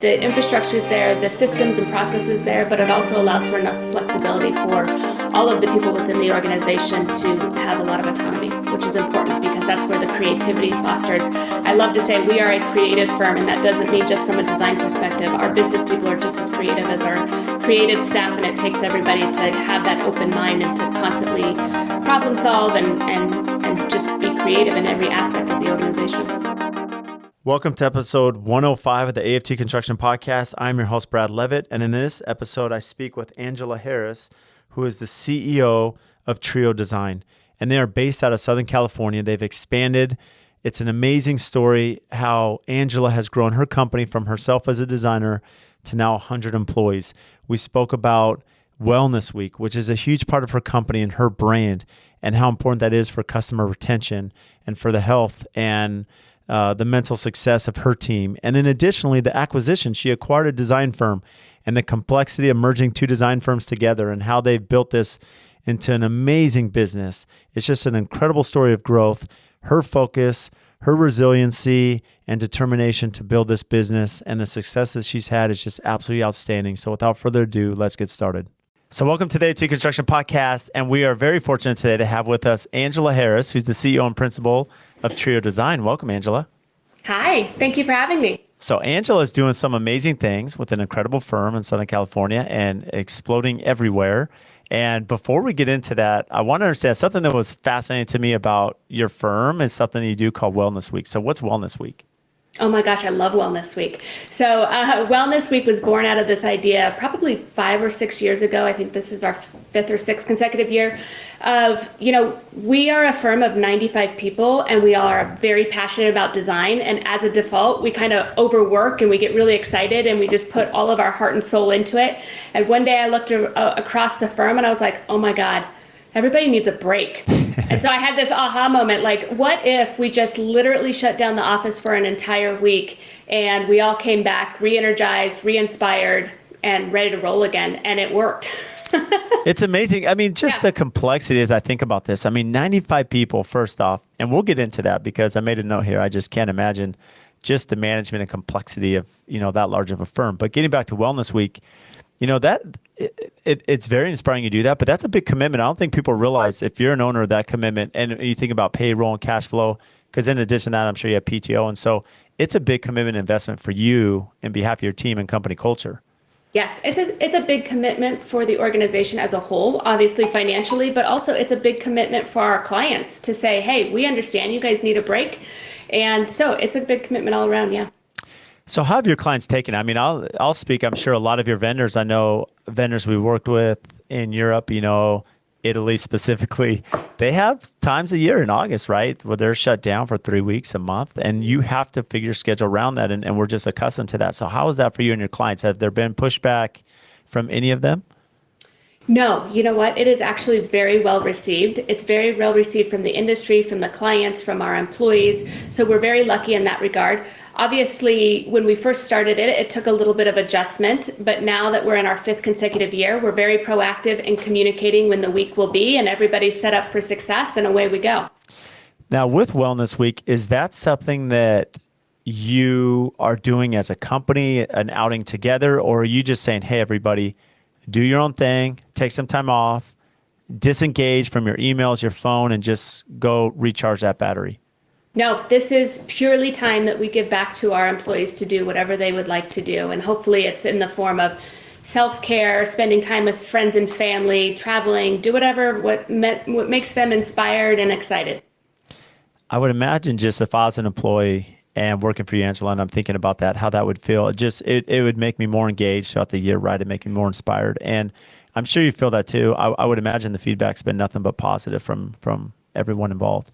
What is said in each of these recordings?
The infrastructure is there, the systems and processes there, but it also allows for enough flexibility for all of the people within the organization to have a lot of autonomy, which is important because that's where the creativity fosters. I love to say we are a creative firm, and that doesn't mean just from a design perspective. Our business people are just as creative as our creative staff, and it takes everybody to have that open mind and to constantly problem solve and just be creative in every aspect of the organization. Welcome to episode 105 of the AFT Construction Podcast. I'm your host, Brad Levitt, and in this episode, I speak with Angela Harris, who is the CEO of Trio Design, and they are based out of Southern California. They've expanded. It's an amazing story how Angela has grown her company from herself as a designer to now 100 employees. We spoke about Wellness Week, which is a huge part of her company and her brand, and how important that is for customer retention and for the health and the mental success of her team. And then additionally, the acquisition, she acquired a design firm and the complexity of merging two design firms together and how they've built this into an amazing business. It's just an incredible story of growth, her focus, her resiliency and determination to build this business, and the success that she's had is just absolutely outstanding. So without further ado, let's get started. So welcome to the AFT Construction Podcast, and we are very fortunate today to have with us Angela Harris, who's the CEO and principal of Trio Design. Welcome, Angela. Hi, thank you for having me. So Angela is doing some amazing things with an incredible firm in Southern California and exploding everywhere. And before we get into that, I want to understand something that was fascinating to me about your firm is something you do called Wellness Week. So what's Wellness Week? Oh my gosh, I love Wellness Week. So Wellness Week was born out of this idea probably 5 or 6 years ago. I think this is our 5th or 6th consecutive year of, we are a firm of 95 people and we are very passionate about design. And as a default, we kind of overwork and we get really excited and we just put all of our heart and soul into it. And one day I looked across the firm and I was like, oh my God, everybody needs a break. And so I had this aha moment, like, what if we just literally shut down the office for an entire week and we all came back re-energized, re-inspired, and ready to roll again? And it worked. It's amazing. I mean, just the complexity as I think about this. I mean, 95 people, first off, and we'll get into that because I made a note here. I just can't imagine just the management and complexity of, that large of a firm. But getting back to Wellness Week, it's very inspiring you do that, but that's a big commitment. I don't think people realize if you're an owner of that commitment and you think about payroll and cash flow, because in addition to that, I'm sure you have PTO. And so it's a big commitment investment for you in behalf of your team and company culture. Yes, it's a big commitment for the organization as a whole, obviously financially, but also it's a big commitment for our clients to say, hey, we understand you guys need a break. And so it's a big commitment all around, yeah. So how have your clients taken it? I mean, I'll speak. I'm sure a lot of your vendors, I know vendors we worked with in Europe, Italy specifically, they have times a year in August, right? Where they're shut down for 3 weeks, a month, and you have to figure your schedule around that. And we're just accustomed to that. So how is that for you and your clients? Have there been pushback from any of them? No, you know what? It is actually very well received. It's very well received from the industry, from the clients, from our employees. So we're very lucky in that regard. Obviously, when we first started it took a little bit of adjustment, but now that we're in our 5th consecutive year, we're very proactive in communicating when the week will be, and everybody's set up for success, and away we go. Now, with Wellness Week, is that something that you are doing as a company, an outing together, or are you just saying, hey, everybody, do your own thing, take some time off, disengage from your emails, your phone, and just go recharge that battery? No, this is purely time that we give back to our employees to do whatever they would like to do. And hopefully it's in the form of self-care, spending time with friends and family, traveling, do whatever what makes them inspired and excited. I would imagine just if I was an employee and working for you, Angela, and I'm thinking about that, how that would feel. It would make me more engaged throughout the year, right? It'd make me more inspired. And I'm sure you feel that too. I would imagine the feedback's been nothing but positive from everyone involved.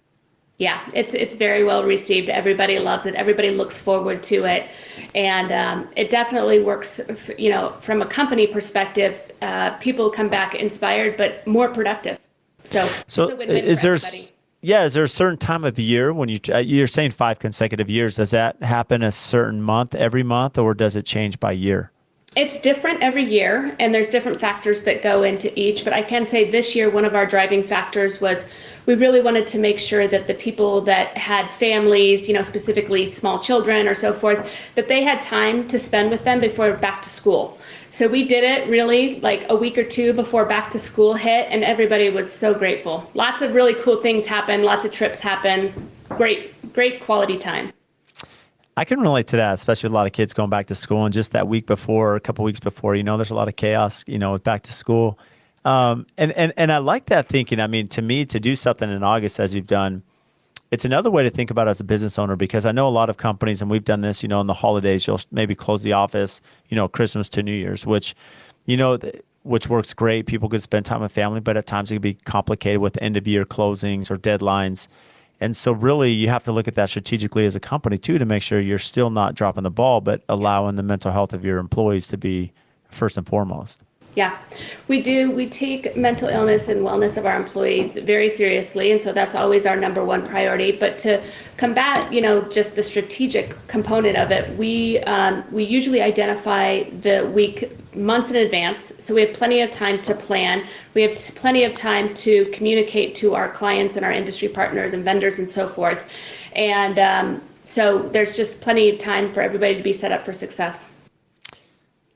Yeah, it's very well received. Everybody loves it. Everybody looks forward to it. And it definitely works, from a company perspective, people come back inspired, but more productive. So it's a win-win for everybody. Is there a certain time of year when you're saying 5 consecutive years, does that happen a certain month, every month, or does it change by year? It's different every year, and there's different factors that go into each. But I can say this year, one of our driving factors was we really wanted to make sure that the people that had families, specifically small children or so forth, that they had time to spend with them before back to school. So we did it really like a week or two before back to school hit, and everybody was so grateful. Lots of really cool things happen, lots of trips happen. Great quality time. I can relate to that, especially with a lot of kids going back to school, and just that week before, a couple weeks before, there's a lot of chaos, with back to school. And I like that thinking. I mean, to me, to do something in August as you've done, it's another way to think about it as a business owner, because I know a lot of companies, and we've done this, in the holidays, you'll maybe close the office, Christmas to New Year's, which works great. People could spend time with family, but at times it can be complicated with end of year closings or deadlines. And so really you have to look at that strategically as a company too, to make sure you're still not dropping the ball, but allowing the mental health of your employees to be first and foremost. Yeah, we do. We take mental illness and wellness of our employees very seriously. And so that's always our number one priority. But to combat, just the strategic component of it, we usually identify the week months in advance. So we have plenty of time to plan. We have plenty of time to communicate to our clients and our industry partners and vendors and so forth. And so there's just plenty of time for everybody to be set up for success.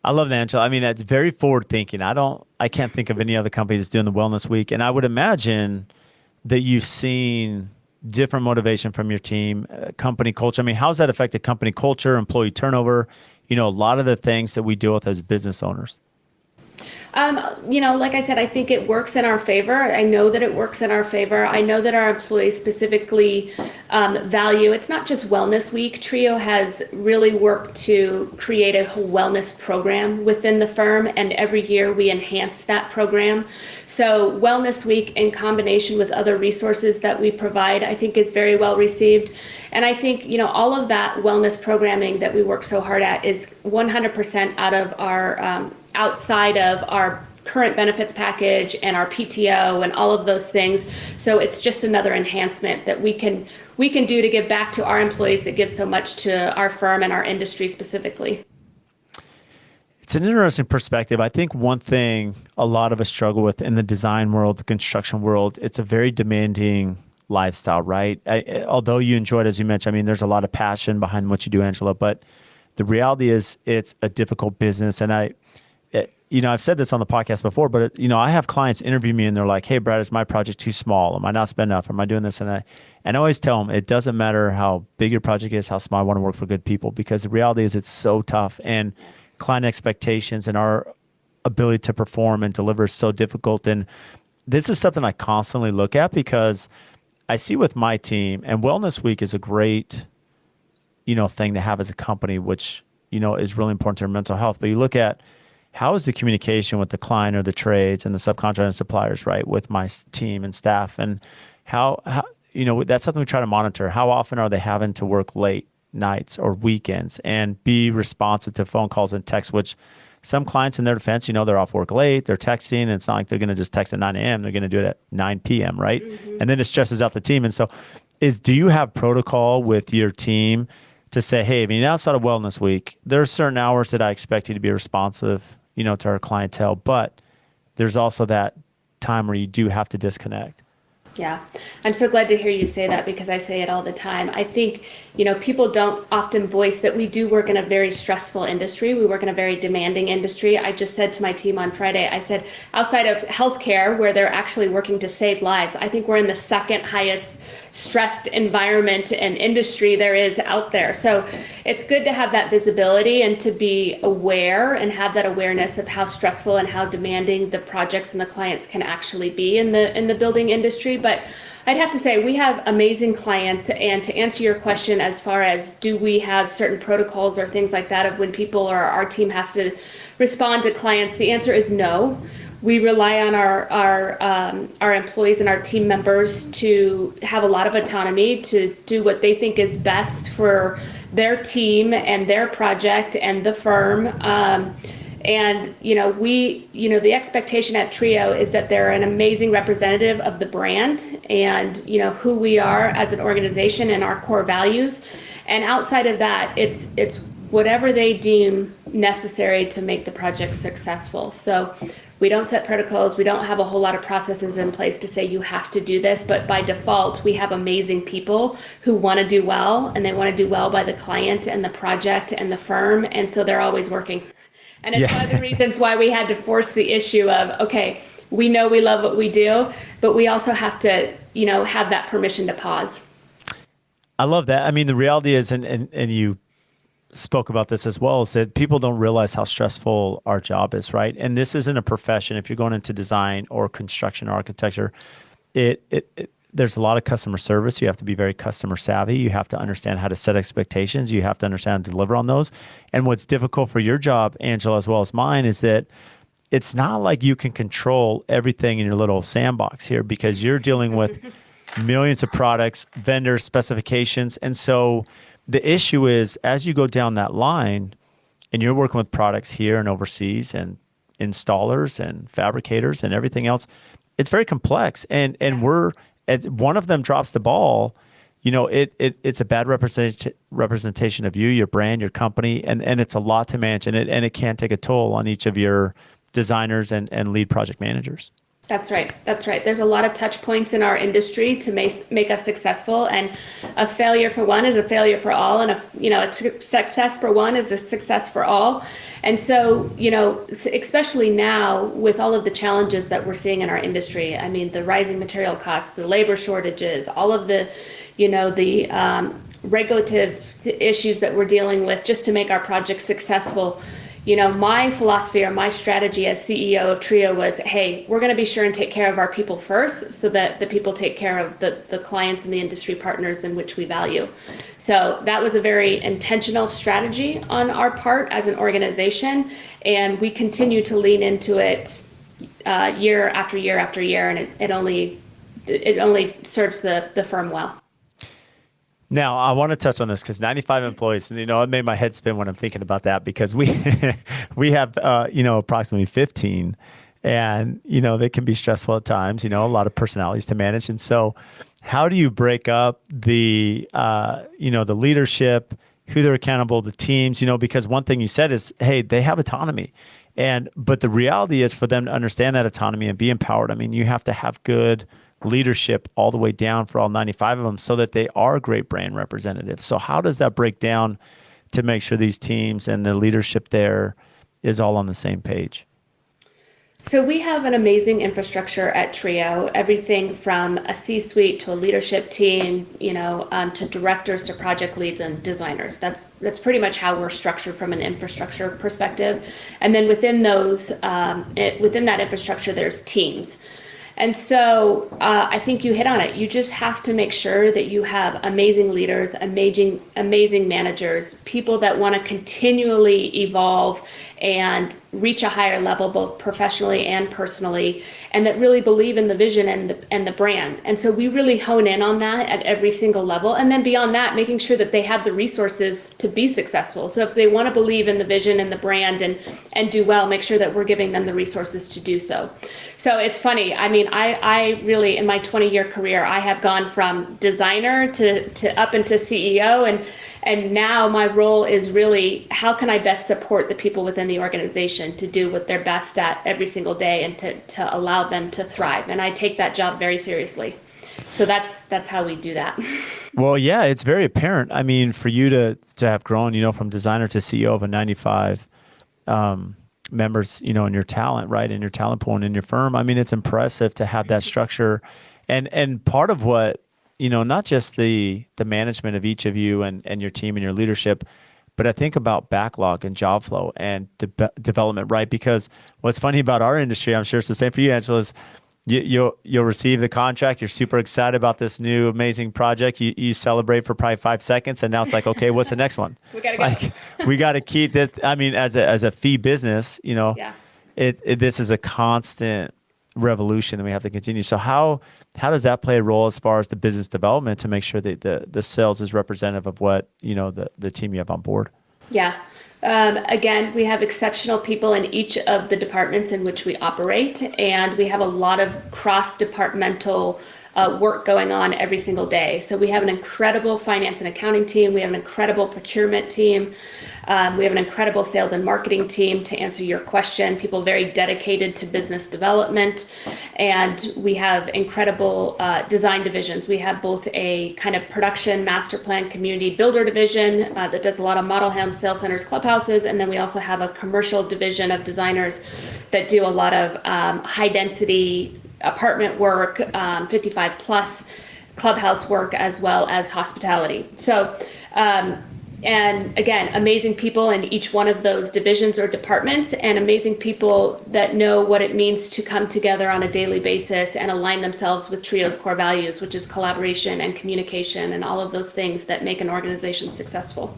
I love that, Angela. I mean, that's very forward thinking. I can't think of any other company that's doing the Wellness Week. And I would imagine that you've seen different motivation from your team, company culture. I mean, how's that affected company culture, employee turnover, a lot of the things that we deal with as business owners? Like I said, I think it works in our favor. I know that it works in our favor. I know that our employees specifically value, it's not just Wellness Week. Trio has really worked to create a whole wellness program within the firm, and every year we enhance that program. So Wellness Week, in combination with other resources that we provide, I think is very well received. And I think, all of that wellness programming that we work so hard at is 100% out of our outside of our current benefits package and our PTO and all of those things. So it's just another enhancement that we can do to give back to our employees that give so much to our firm and our industry specifically. It's an interesting perspective. I think one thing a lot of us struggle with in the design world, the construction world, it's a very demanding lifestyle, right? Although you enjoy it, as you mentioned, I mean, there's a lot of passion behind what you do, Angela, but the reality is it's a difficult business. And I've said this on the podcast before, but I have clients interview me and they're like, "Hey, Brad, is my project too small? Am I not spending enough? Am I doing this?" And I always tell them it doesn't matter how big your project is, how small. I want to work for good people, because the reality is it's so tough, and client expectations and our ability to perform and deliver is so difficult. And this is something I constantly look at, because I see with my team, and Wellness Week is a great, thing to have as a company, which, is really important to our mental health. But you look at how is the communication with the client or the trades and the subcontractor and suppliers, right, with my team and staff, and how that's something we try to monitor. How often are they having to work late nights or weekends and be responsive to phone calls and texts, which some clients, in their defense, they're off work late, they're texting, and it's not like they're going to just text at 9 a.m. They're going to do it at 9 p.m., right? Mm-hmm. And then it stresses out the team. And so do you have protocol with your team to say, hey, outside of Wellness Week, there are certain hours that I expect you to be responsive, to our clientele, but there's also that time where you do have to disconnect? Yeah, I'm so glad to hear you say that, because I say it all the time. I think, people don't often voice that we do work in a very stressful industry. We work in a very demanding industry. I just said to my team on Friday, I said, outside of healthcare, where they're actually working to save lives, I think we're in the second highest stressed environment and industry there is out there. So it's good to have that visibility and to be aware and have that awareness of how stressful and how demanding the projects and the clients can actually be in the building industry. But I'd have to say we have amazing clients, and to answer your question as far as do we have certain protocols or things like that of when people or our team has to respond to clients, the answer is no. We rely on our employees and our team members to have a lot of autonomy to do what they think is best for their team and their project and the firm. And the expectation at Trio is that they're an amazing representative of the brand and who we are as an organization and our core values. And outside of that, it's whatever they deem necessary to make the project successful. So we don't set protocols. We don't have a whole lot of processes in place to say you have to do this, but by default, we have amazing people who want to do well, and they want to do well by the client and the project and the firm, and so they're always working. And it's one of the reasons why we had to force the issue of, okay, we know we love what we do, but we also have to, have that permission to pause. I love that. I mean, the reality is, and you spoke about this as well, is that people don't realize how stressful our job is, right? And this isn't a profession. If you're going into design or construction or architecture, there's a lot of customer service. You have to be very customer savvy. You have to understand how to set expectations. You have to understand how to deliver on those. And what's difficult for your job, Angela, as well as mine, is that it's not like you can control everything in your little sandbox here, because you're dealing with millions of products, vendors, specifications. And so the issue is, as you go down that line and you're working with products here and overseas and installers and fabricators and everything else, it's very complex. And as one of them drops the ball, it's a bad representation of you, your brand, your company, and it's a lot to manage, and it can take a toll on each of your designers and lead project managers. That's right. There's a lot of touch points in our industry to make us successful, and a failure for one is a failure for all, and a success for one is a success for all. And so, especially now with all of the challenges that we're seeing in our industry, I mean, the rising material costs, the labor shortages, all of the, regulative issues that we're dealing with just to make our projects successful. My philosophy or my strategy as CEO of Trio was, hey, we're going to be sure and take care of our people first, so that the people take care of the clients and the industry partners in which we value. So that was a very intentional strategy on our part as an organization, and we continue to lean into it year after year after year, and it only serves the firm well. Now, I want to touch on this because 95 employees, and it made my head spin when I'm thinking about that, because we have approximately 15, and they can be stressful at times. A lot of personalities to manage, and so how do you break up the the leadership, who they're accountable, the teams? Because one thing you said is, hey, they have autonomy, but the reality is, for them to understand that autonomy and be empowered, I mean, you have to have good leadership all the way down for all 95 of them, so that they are great brand representatives. So how does that break down to make sure these teams and the leadership there is all on the same page? So we have an amazing infrastructure at Trio, everything from a C-suite to a leadership team, to directors to project leads and designers. That's pretty much how we're structured from an infrastructure perspective. And then within those, within that infrastructure, there's teams. And so I think you hit on it. You just have to make sure that you have amazing leaders, amazing managers, people that want to continually evolve and reach a higher level, both professionally and personally, and that really believe in the vision and the brand. And so we really hone in on that at every single level. And then beyond that, making sure that they have the resources to be successful. So if they want to believe in the vision and the brand and do well, make sure that we're giving them the resources to do so. So it's funny. I mean, I really, in my 20-year career, I have gone from designer to up into CEO, and now my role is really, how can I best support the people within the organization to do what they're best at every single day, and to allow them to thrive. And I take that job very seriously. So that's how we do that. Well, yeah, it's very apparent. I mean, for you to have grown, from designer to CEO of a 95 members, in your talent, right, in your talent pool and in your firm. I mean, it's impressive to have that structure, and part of what, not just the management of each of you and your team and your leadership, but I think about backlog and job flow and development, right? Because what's funny about our industry, I'm sure it's the same for you, Angela, is you'll receive the contract. You're super excited about this new amazing project. You celebrate for probably 5 seconds, and now it's like, okay, what's the next one? We gotta go. We got to keep this. I mean, as a fee business, Yeah. This is a constant revolution, and we have to continue. So how does that play a role as far as the business development to make sure that the sales is representative of what the team you have on board? Yeah. Again, we have exceptional people in each of the departments in which we operate, and we have a lot of cross-departmental work going on every single day. So we have an incredible finance and accounting team. We have an incredible procurement team. We have an incredible sales and marketing team, to answer your question, people very dedicated to business development. And we have incredible design divisions. We have both a kind of production master plan community builder division that does a lot of model homes, sales centers, clubhouses. And then we also have a commercial division of designers that do a lot of high density apartment work, 55 plus clubhouse work, as well as hospitality. So, and again, amazing people in each one of those divisions or departments, and amazing people that know what it means to come together on a daily basis and align themselves with Trio's core values, which is collaboration and communication and all of those things that make an organization successful.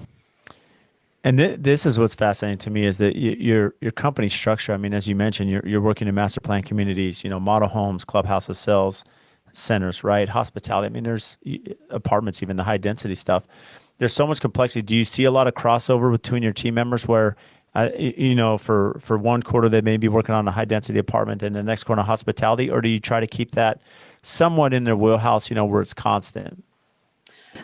And this is what's fascinating to me is that your company structure. I mean, as you mentioned, you're working in master plan communities, model homes, clubhouses, sales centers, right? Hospitality. I mean, there's apartments, even the high density stuff. There's so much complexity. Do you see a lot of crossover between your team members where, for one quarter they may be working on a high density apartment and the next quarter hospitality, or do you try to keep that somewhat in their wheelhouse, where it's constant?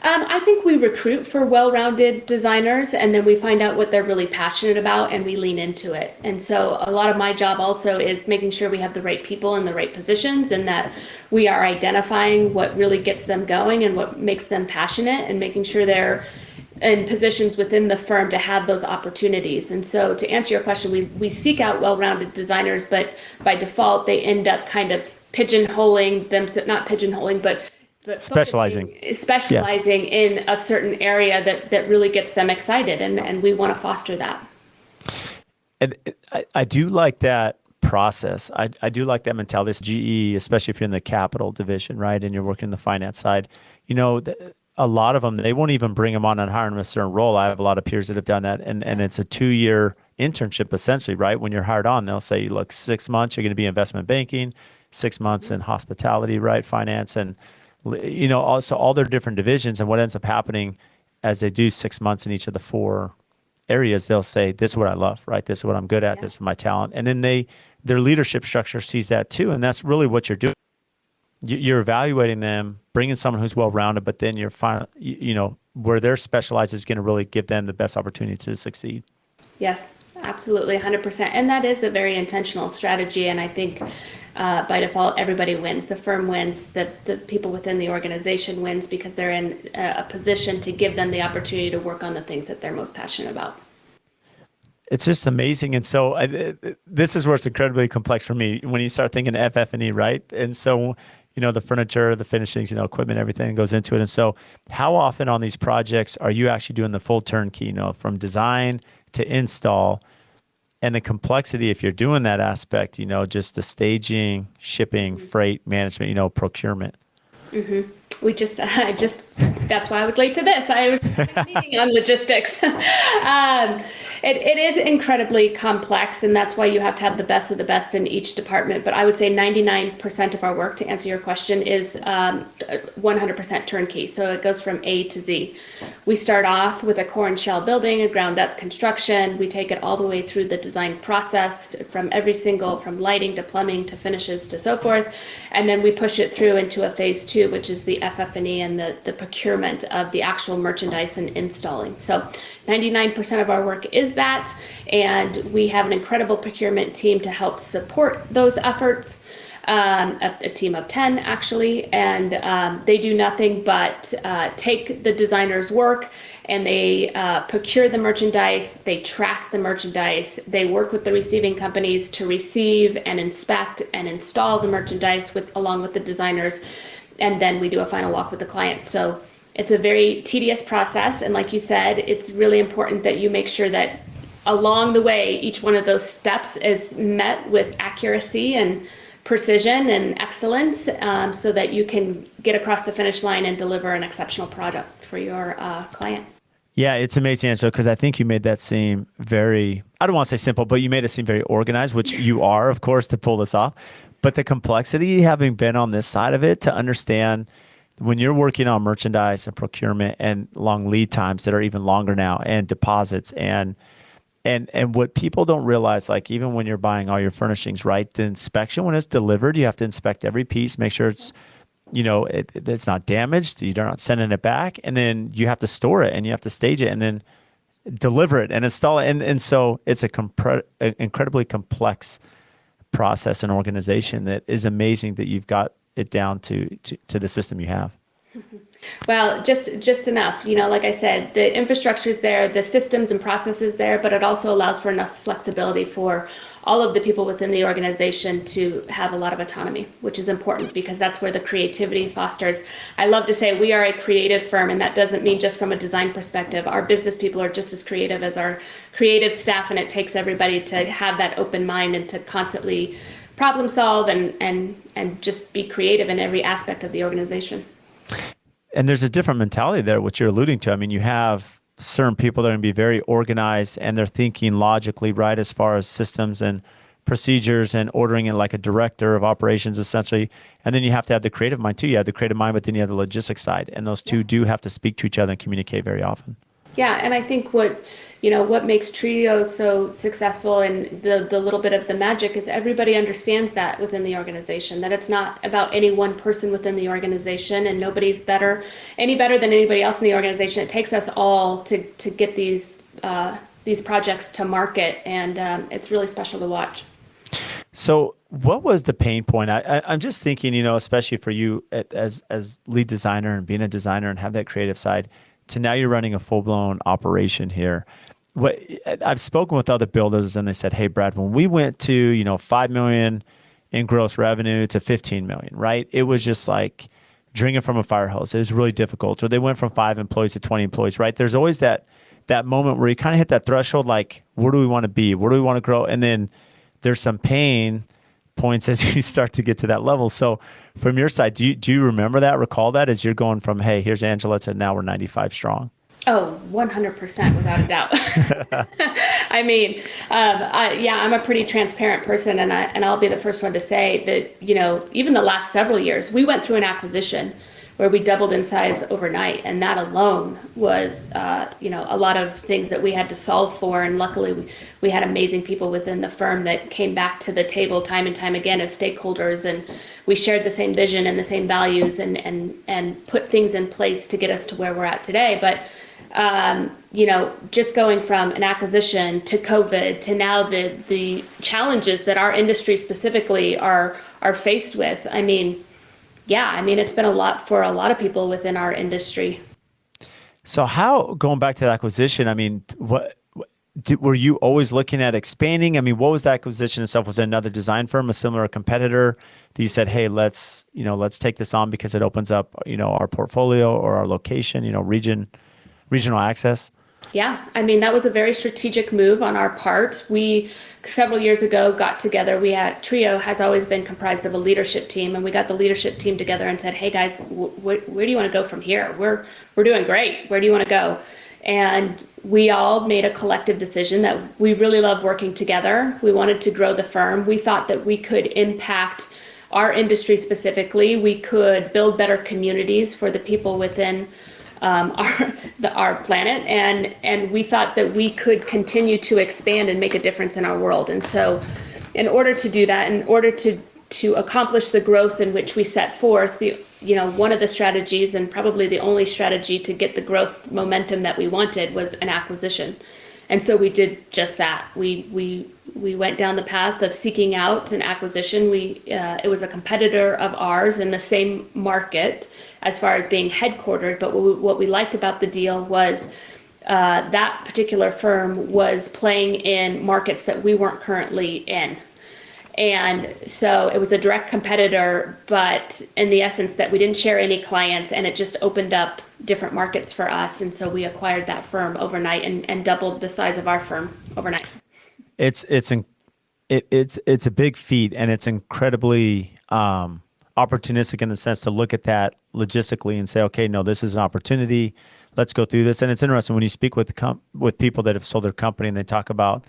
I think we recruit for well-rounded designers, and then we find out what they're really passionate about and we lean into it. And so a lot of my job also is making sure we have the right people in the right positions, and that we are identifying what really gets them going and what makes them passionate, and making sure they're in positions within the firm to have those opportunities. And so to answer your question, we seek out well-rounded designers, but by default they end up kind of pigeonholing them, not pigeonholing, but specializing in a certain area that really gets them excited, and we want to foster that. And I do like that process. I do like that mentality. This GE, especially if you're in the capital division, right, and you're working the finance side, a lot of them, they won't even bring them on and hire them in a certain role. I have a lot of peers that have done that, and it's a 2-year internship essentially, right? When you're hired on, they'll say, look, 6 months you're going to be investment banking, 6 months in hospitality, right, finance, and also all their different divisions. And what ends up happening as they do 6 months in each of the 4 areas, they'll say, this is what I love, right? This is what I'm good at. Yeah. This is my talent. And then their leadership structure sees that too. And that's really what you're doing. You're evaluating them, bringing someone who's well-rounded, but then you're where they're specialized is going to really give them the best opportunity to succeed. Yes, absolutely. 100%. And that is a very intentional strategy. And I think by default, everybody wins. The firm wins. The people within the organization wins, because they're in a position to give them the opportunity to work on the things that they're most passionate about. It's just amazing. And so this is where it's incredibly complex for me when you start thinking FF&E, right? And so, the furniture, the finishings, equipment, everything goes into it. And so how often on these projects are you actually doing the full turnkey, from design to install? And the complexity, if you're doing that aspect, just the staging, shipping, freight, management, procurement. Mm-hmm. That's why I was late to this. I was having a meeting on logistics. It is incredibly complex, and that's why you have to have the best of the best in each department. But I would say 99% of our work, to answer your question, is 100% turnkey. So it goes from A to Z. We start off with a core and shell building, a ground up construction. We take it all the way through the design process, from lighting to plumbing to finishes to so forth. And then we push it through into a phase 2, which is the FF&E and the procurement of the actual merchandise and installing. So 99% of our work is that, and we have an incredible procurement team to help support those efforts, a team of 10 actually, and they do nothing but take the designer's work, and they procure the merchandise, they track the merchandise, they work with the receiving companies to receive and inspect and install the merchandise along with the designers, and then we do a final walk with the client. So it's a very tedious process, and like you said, it's really important that you make sure that along the way, each one of those steps is met with accuracy and precision and excellence, so that you can get across the finish line and deliver an exceptional product for your client. Yeah, it's amazing, Angela, because I think you made that seem very, I don't want to say simple, but you made it seem very organized, which you are, of course, to pull this off. But the complexity, having been on this side of it, to understand when you're working on merchandise and procurement and long lead times that are even longer now, and deposits and what people don't realize, like even when you're buying all your furnishings, right? The inspection, when it's delivered, you have to inspect every piece, make sure it's it's not damaged. You're not sending it back, and then you have to store it and you have to stage it and then deliver it and install it. And so it's an incredibly complex process and organization that is amazing that you've got it down to the system you have. Well, just enough. Like I said, the infrastructure is there, the systems and processes there, but it also allows for enough flexibility for all of the people within the organization to have a lot of autonomy, which is important because that's where the creativity fosters. I love to say we are a creative firm, and that doesn't mean just from a design perspective. Our business people are just as creative as our creative staff, and it takes everybody to have that open mind and to constantly problem solve and just be creative in every aspect of the organization. And there's a different mentality there, which you're alluding to. I mean, you have certain people that are going to be very organized and they're thinking logically, right, as far as systems and procedures and ordering it like a director of operations, essentially. And then you have to have the creative mind too. You have the creative mind, but then you have the logistics side. And those two do have to speak to each other and communicate very often. Yeah, and I think what makes Trio so successful and the little bit of the magic is everybody understands that within the organization, that it's not about any one person within the organization and nobody's any better than anybody else in the organization. It takes us all to get these projects to market, and it's really special to watch. So what was the pain point? I'm just thinking, especially for you as lead designer and being a designer and have that creative side, to now you're running a full-blown operation here. I've spoken with other builders and they said, hey, Brad, when we went to, 5 million in gross revenue to 15 million, right? It was just like drinking from a fire hose. It was really difficult. Or they went from 5 employees to 20 employees, right? There's always that moment where you kind of hit that threshold, like, where do we want to be? Where do we want to grow? And then there's some pain points as you start to get to that level. So from your side, do you remember that, recall that as you're going from, hey, here's Angela to now we're 95 strong? Oh, 100% without a doubt. I mean, I'm a pretty transparent person, and I'll be the first one to say that, even the last several years, we went through an acquisition where we doubled in size overnight, and that alone was, a lot of things that we had to solve for. And luckily, we had amazing people within the firm that came back to the table time and time again as stakeholders, and we shared the same vision and the same values, and put things in place to get us to where we're at today. But just going from an acquisition to COVID to now the challenges that our industry specifically are faced with. It's been a lot for a lot of people within our industry. So going back to the acquisition, were you always looking at expanding? What was the acquisition itself? Was it another design firm, a similar competitor that you said, hey, let's take this on because it opens up, our portfolio or our location, regional access? Yeah, that was a very strategic move on our part. We, several years ago, got together. Trio has always been comprised of a leadership team, and we got the leadership team together and said, hey guys, where do you want to go from here? We're doing great. Where do you want to go? And we all made a collective decision that we really love working together. We wanted to grow the firm. We thought that we could impact our industry specifically. We could build better communities for the people within our planet, and we thought that we could continue to expand and make a difference in our world. And so in order to do that, in order to accomplish the growth in which we set forth, one of the strategies, and probably the only strategy to get the growth momentum that we wanted, was an acquisition. And so we did just that. We went down the path of seeking out an acquisition. It was a competitor of ours in the same market as far as being headquartered. But what we liked about the deal was that particular firm was playing in markets that we weren't currently in. And so it was a direct competitor, but in the essence that we didn't share any clients, and it just opened up different markets for us. And so we acquired that firm overnight and doubled the size of our firm overnight. It's a big feat, and it's incredibly opportunistic in the sense to look at that logistically and say, okay, no, this is an opportunity. Let's go through this. And it's interesting when you speak with people that have sold their company and they talk about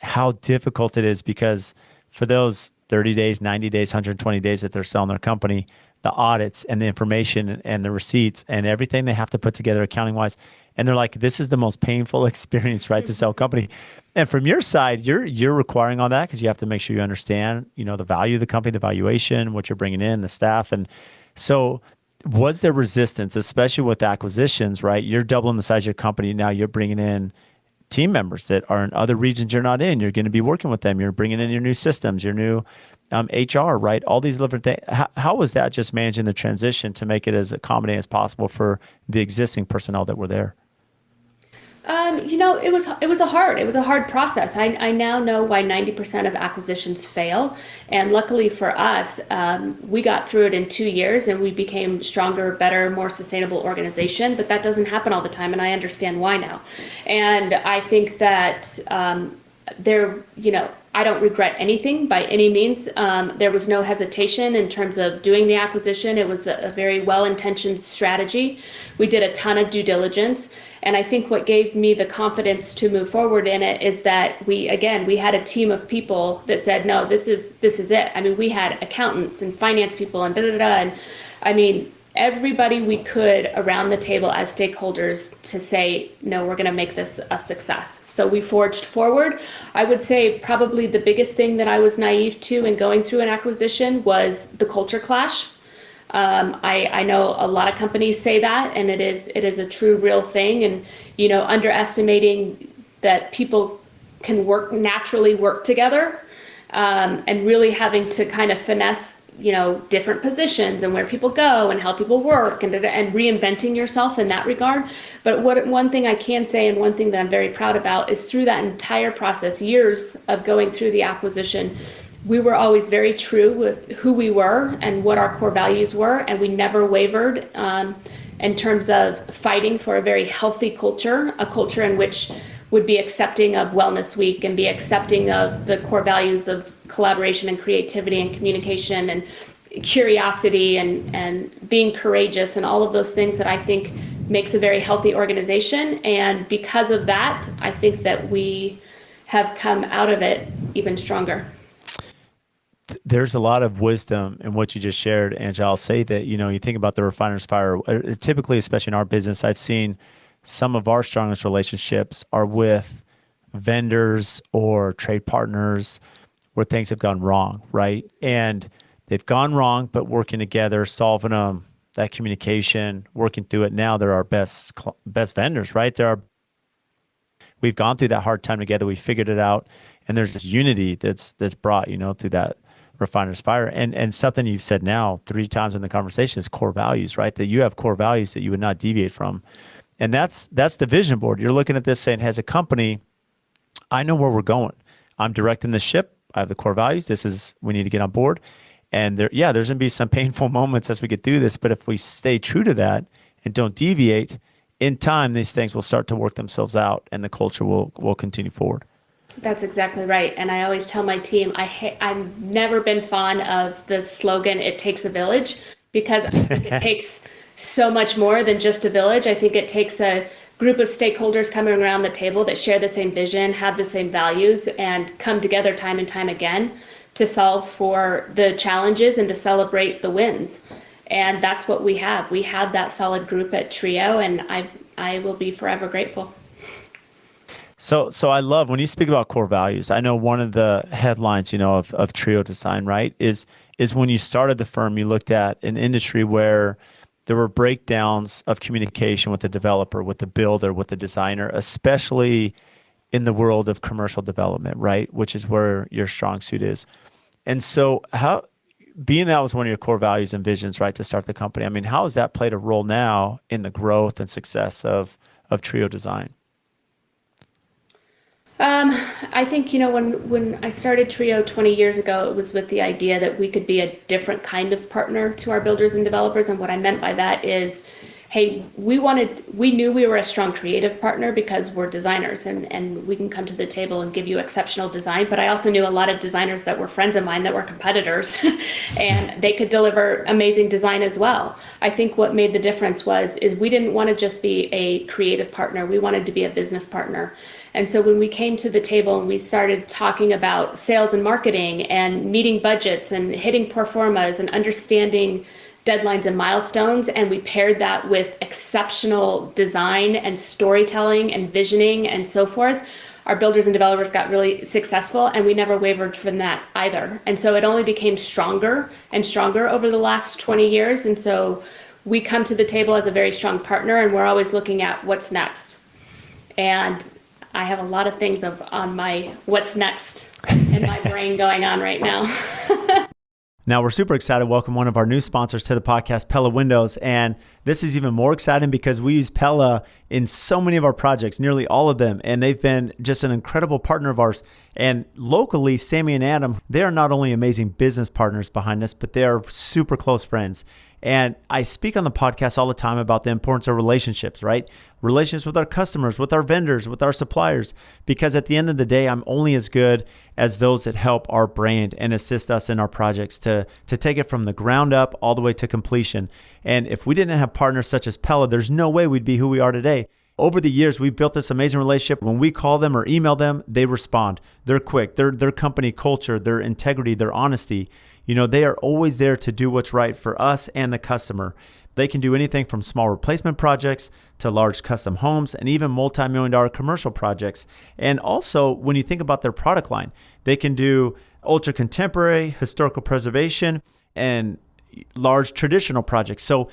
how difficult it is, because for those 30 days, 90 days, 120 days that they're selling their company, the audits and the information and the receipts and everything they have to put together accounting wise. And they're like, this is the most painful experience, right, to sell a company. And from your side, you're requiring all that because you have to make sure you understand, the value of the company, the valuation, what you're bringing in, the staff. And So was there resistance, especially with acquisitions, right? You're doubling the size of your company. Now you're bringing in team members that are in other regions you're not in. You're going to be working with them. You're bringing in your new systems, your new HR, right? All these different things. How was that just managing the transition to make it as accommodating as possible for the existing personnel that were there? It was a hard process. I now know why 90% of acquisitions fail. And luckily for us, we got through it in 2 years and we became stronger, better, more sustainable organization. But that doesn't happen all the time. And I understand why now. And I think that I don't regret anything by any means. There was no hesitation in terms of doing the acquisition. It was a very well-intentioned strategy. We did a ton of due diligence. And I think what gave me the confidence to move forward in it is that we had a team of people that said, no, this is it. I mean, we had accountants and finance people and and I mean, everybody we could around the table as stakeholders to say, no, we're going to make this a success. So we forged forward. I would say probably the biggest thing that I was naive to in going through an acquisition was the culture clash. I know a lot of companies say that, and it is a true, real thing. And, underestimating that people can naturally work together, and really having to kind of finesse, different positions and where people go and how people work and reinventing yourself in that regard. But one thing I can say, and one thing that I'm very proud about, is through that entire process, years of going through the acquisition, we were always very true with who we were and what our core values were, and we never wavered in terms of fighting for a very healthy culture, a culture in which would be accepting of Wellness Week and be accepting of the core values of collaboration and creativity and communication and curiosity and being courageous and all of those things that I think makes a very healthy organization. And because of that, I think that we have come out of it even stronger. There's a lot of wisdom in what you just shared, Angela. I'll say that, you think about the refiner's fire, typically, especially in our business, I've seen some of our strongest relationships are with vendors or trade partners where things have gone wrong, right? And they've gone wrong, but working together, solving them, that communication, working through it. Now they're our best vendors, right? We've gone through that hard time together. We figured it out, and there's this unity that's brought, through that refiner's fire. And something you've said now 3 times in the conversation is core values, right? That you have core values that you would not deviate from. And that's the vision board. You're looking at this saying, as a company, I know where we're going. I'm directing the ship. I have the core values. We need to get on board. And there's going to be some painful moments as we get through this. But if we stay true to that and don't deviate, in time, these things will start to work themselves out and the culture will continue forward. That's exactly right. And I always tell my team, I've never been fond of the slogan, "It takes a village," because I think it takes so much more than just a village. I think it takes a group of stakeholders coming around the table that share the same vision, have the same values, and come together time and time again to solve for the challenges and to celebrate the wins. And that's what we have. We have that solid group at Trio, and I will be forever grateful. So I love when you speak about core values. I know one of the headlines, of Trio Design, right, is when you started the firm, you looked at an industry where there were breakdowns of communication with the developer, with the builder, with the designer, especially in the world of commercial development, right, which is where your strong suit is. And so being that was one of your core values and visions, right, to start the company, I mean, how has that played a role now in the growth and success of Trio Design? I think, when I started Trio 20 years ago, it was with the idea that we could be a different kind of partner to our builders and developers. And what I meant by that is, hey, we knew we were a strong creative partner because we're designers and we can come to the table and give you exceptional design. But I also knew a lot of designers that were friends of mine that were competitors and they could deliver amazing design as well. I think what made the difference is we didn't want to just be a creative partner. We wanted to be a business partner. And so when we came to the table and we started talking about sales and marketing and meeting budgets and hitting pro formas and understanding deadlines and milestones, and we paired that with exceptional design and storytelling and visioning and so forth, our builders and developers got really successful, and we never wavered from that either. And so it only became stronger and stronger over the last 20 years. And so we come to the table as a very strong partner, and we're always looking at what's next. And I have a lot of things on my what's next in my brain going on right now. Now, we're super excited to welcome one of our new sponsors to the podcast, Pella Windows. And this is even more exciting because we use Pella in so many of our projects, nearly all of them. And they've been just an incredible partner of ours. And locally, Sammy and Adam, they are not only amazing business partners behind us, but they are super close friends. And I speak on the podcast all the time about the importance of relationships, right? Relationships with our customers, with our vendors, with our suppliers, because at the end of the day, I'm only as good as those that help our brand and assist us in our projects to take it from the ground up all the way to completion. And if we didn't have partners such as Pella, there's no way we'd be who we are today. Over the years, we've built this amazing relationship. When we call them or email them, they respond. They're quick. Their company culture, their integrity, their honesty, they are always there to do what's right for us and the customer. They can do anything from small replacement projects to large custom homes and even multi-million-dollar commercial projects. And also, when you think about their product line, they can do ultra contemporary, historical preservation, and large traditional projects. So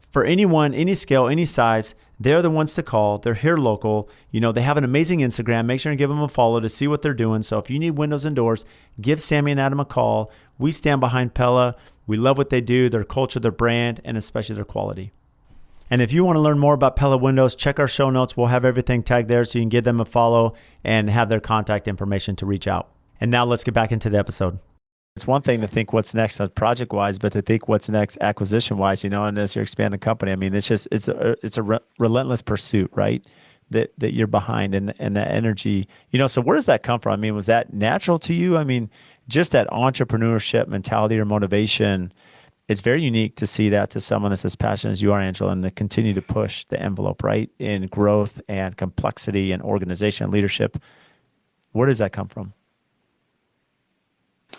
for anyone, any scale, any size, they're the ones to call. They're here local. They have an amazing Instagram. Make sure and give them a follow to see what they're doing. So if you need windows and doors, give Sammy and Adam a call. We stand behind Pella. We love what they do, their culture, their brand, and especially their quality. And if you want to learn more about Pella Windows, check our show notes. We'll have everything tagged there so you can give them a follow and have their contact information to reach out. And now let's get back into the episode. It's one thing to think what's next project-wise, but to think what's next acquisition-wise, and as you're expanding the company, I mean, it's a relentless pursuit, right? That you're behind and that energy, so where does that come from? I mean, was that natural to you? I mean, just that entrepreneurship mentality or motivation, it's very unique to see that to someone that's as passionate as you are, Angela, and to continue to push the envelope, right? In growth and complexity and organization and leadership. Where does that come from?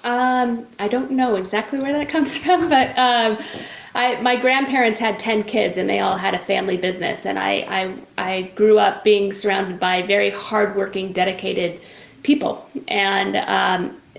I don't know exactly where that comes from, but my grandparents had 10 kids and they all had a family business. And I grew up being surrounded by very hardworking, dedicated people. And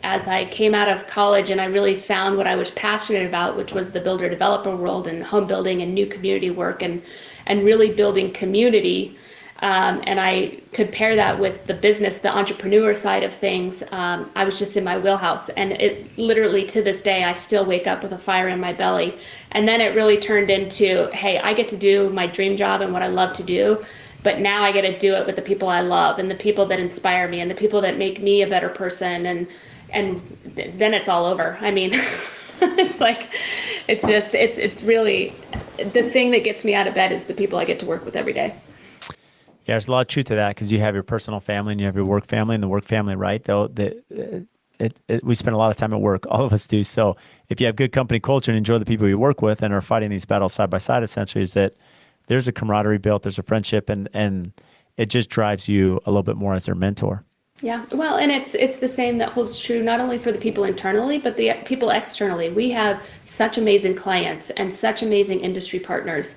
as I came out of college and I really found what I was passionate about, which was the builder developer world and home building and new community work and really building community. And I could pair that with the business, the entrepreneur side of things. I was just in my wheelhouse, and it literally to this day, I still wake up with a fire in my belly. And then it really turned into, hey, I get to do my dream job and what I love to do, but now I get to do it with the people I love and the people that inspire me and the people that make me a better person. And then it's all over. I mean, it's really the thing that gets me out of bed is the people I get to work with every day. Yeah, there's a lot of truth to that because you have your personal family and you have your work family, and the work family, right? Though we spend a lot of time at work, all of us do. So if you have good company culture and enjoy the people you work with and are fighting these battles side by side, essentially, is that there's a camaraderie built, there's a friendship, and it just drives you a little bit more as their mentor. Yeah, well, and it's the same that holds true not only for the people internally, but the people externally. We have such amazing clients and such amazing industry partners.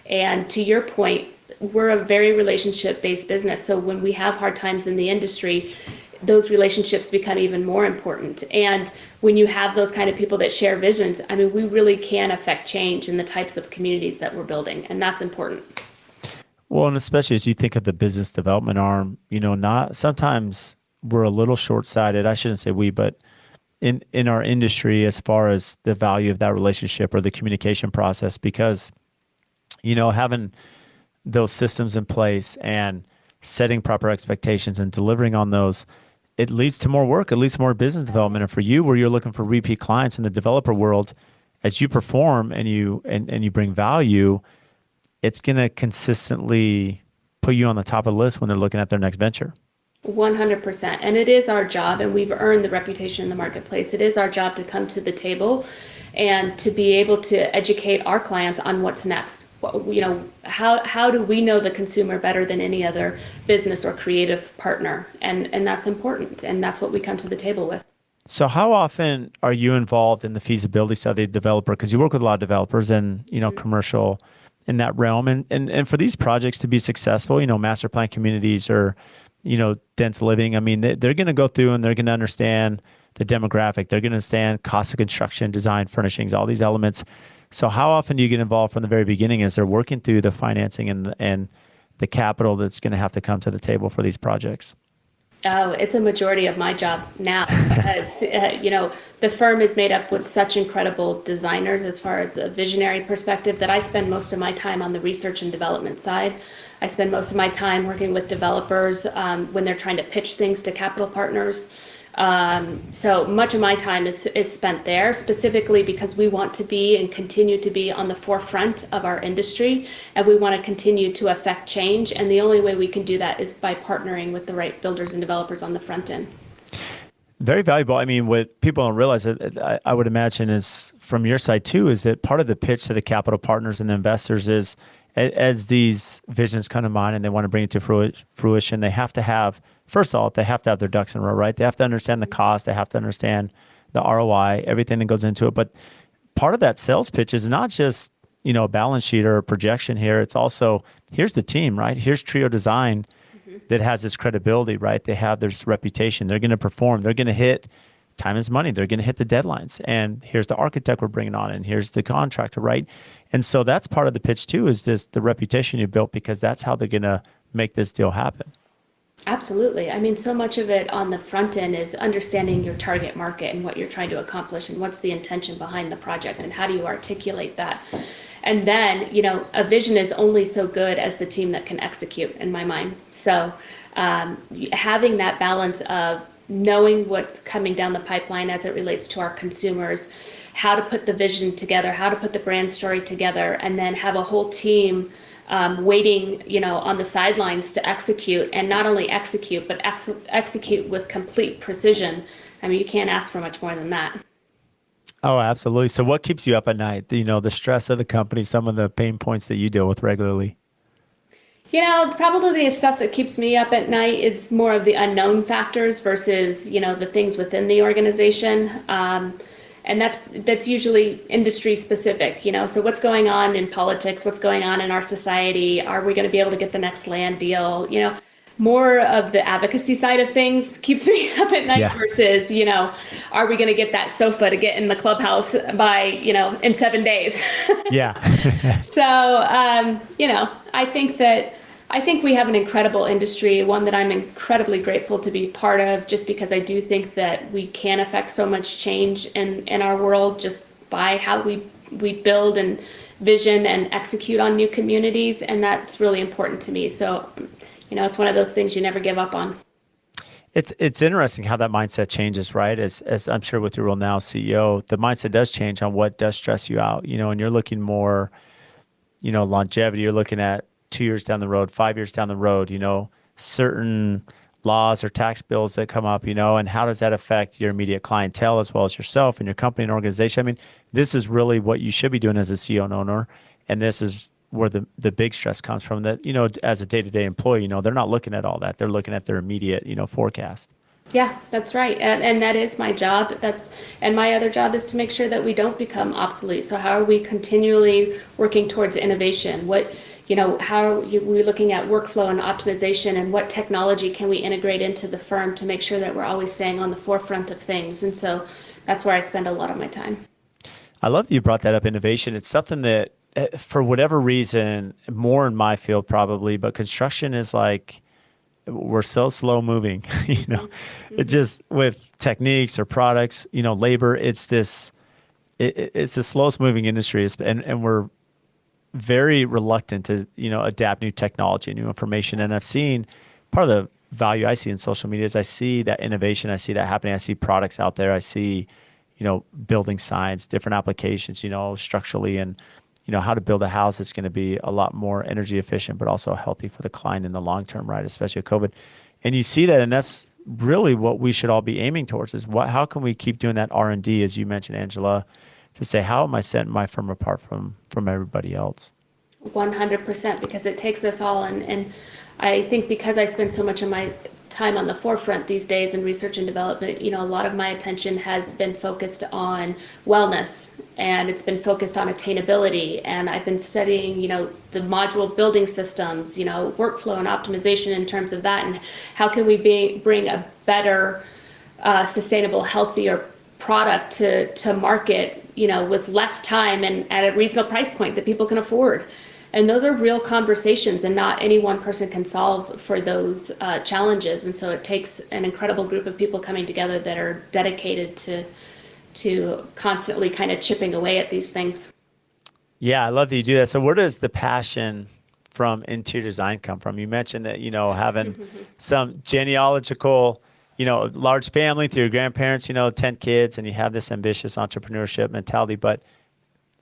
And to your point, we're a very relationship-based business. So when we have hard times in the industry, those relationships become even more important. And when you have those kind of people that share visions, I mean, we really can affect change in the types of communities that we're building. And that's important. Well, and especially as you think of the business development arm, sometimes we're a little short-sighted. I shouldn't say we, but in our industry as far as the value of that relationship or the communication process, because, having those systems in place and setting proper expectations and delivering on those, it leads to more work, it leads to more business development. And for you, where you're looking for repeat clients in the developer world, as you perform and you bring value, it's going to consistently put you on the top of the list when they're looking at their next venture. 100%. And it is our job, and we've earned the reputation in the marketplace. It is our job to come to the table and to be able to educate our clients on what's next. How do we know the consumer better than any other business or creative partner? And that's important. And that's what we come to the table with. So how often are you involved in the feasibility study of the developer? Because you work with a lot of developers and, commercial in that realm. And for these projects to be successful, master plan communities or, dense living. I mean, they're going to go through and they're going to understand the demographic. They're going to understand cost of construction, design, furnishings, all these elements. So how often do you get involved from the very beginning as they're working through the financing and the capital that's going to have to come to the table for these projects? Oh, it's a majority of my job now because, the firm is made up with such incredible designers as far as a visionary perspective that I spend most of my time on the research and development side. I spend most of my time working with developers when they're trying to pitch things to capital partners. So much of my time is spent there specifically because we want to be and continue to be on the forefront of our industry, and we want to continue to affect change. And the only way we can do that is by partnering with the right builders and developers on the front end. Very valuable. I mean, what people don't realize, I would imagine, is from your side too, is that part of the pitch to the capital partners and the investors is as these visions come to mind and they want to bring it to fruition, they have to have, first of all, they have to have their ducks in a row, right? They have to understand the cost. They have to understand the ROI, everything that goes into it. But part of that sales pitch is not just, a balance sheet or a projection here. It's also, here's the team, right? Here's Trio Design that has this credibility, right? They have this reputation. They're going to perform. They're going to hit, time is money. They're going to hit the deadlines. And here's the architect we're bringing on, and here's the contractor, right? And so that's part of the pitch too, is just the reputation you built, because that's how they're going to make this deal happen. Absolutely. I mean, so much of it on the front end is understanding your target market and what you're trying to accomplish and what's the intention behind the project and how do you articulate that. And then, a vision is only so good as the team that can execute, in my mind. So having that balance of knowing what's coming down the pipeline as it relates to our consumers, how to put the vision together, how to put the brand story together, and then have a whole team waiting, on the sidelines to execute, and not only execute, but execute with complete precision. I mean, you can't ask for much more than that. Oh, absolutely. So what keeps you up at night? The stress of the company, some of the pain points that you deal with regularly. Probably the stuff that keeps me up at night is more of the unknown factors versus, the things within the organization. And that's usually industry specific, so what's going on in politics, what's going on in our society, are we going to be able to get the next land deal, more of the advocacy side of things keeps me up at night versus, are we going to get that sofa to get in the clubhouse by, in 7 days? Yeah. So, I think we have an incredible industry, one that I'm incredibly grateful to be part of, just because I do think that we can affect so much change in our world just by how we build and vision and execute on new communities. And that's really important to me. So, it's one of those things you never give up on. It's interesting how that mindset changes, right? As I'm sure with your role now, CEO, the mindset does change on what does stress you out, and you're looking more, longevity. You're looking at 2 years down the road, 5 years down the road, certain laws or tax bills that come up, and how does that affect your immediate clientele as well as yourself and your company and organization? I mean, this is really what you should be doing as a CEO and owner. And this is where the big stress comes from, that, as a day-to-day employee, they're not looking at all that. They're looking at their immediate, forecast. Yeah, that's right. And that is my job. And my other job is to make sure that we don't become obsolete. So how are we continually working towards innovation? How are we looking at workflow and optimization, and what technology can we integrate into the firm to make sure that we're always staying on the forefront of things? And so that's where I spend a lot of my time. I love that you brought that up, innovation. It's something that, for whatever reason, more in my field probably, but construction is like, we're so slow moving, it just with techniques or products, labor, it's the slowest moving industry. And we're very reluctant to, adapt new technology, new information. And I've seen part of the value I see in social media is I see that innovation. I see that happening. I see products out there. I see, building science, different applications, structurally, and, how to build a house that's going to be a lot more energy efficient, but also healthy for the client in the long term, right? Especially with COVID. And you see that, and that's really what we should all be aiming towards, is how can we keep doing that R&D, as you mentioned, Angela, to say, how am I setting my firm apart from everybody else? 100%, because it takes us all. And I think because I spend so much of my time on the forefront these days in research and development, a lot of my attention has been focused on wellness and it's been focused on attainability. And I've been studying, the module building systems, workflow and optimization in terms of that, and how can we bring a better, sustainable, healthier product to market, with less time and at a reasonable price point that people can afford. And those are real conversations, and not any one person can solve for those challenges. And so it takes an incredible group of people coming together that are dedicated to constantly kind of chipping away at these things. Yeah, I love that you do that. So where does the passion from interior design come from? You mentioned that, having some genealogical, large family through your grandparents, 10 kids, and you have this ambitious entrepreneurship mentality, but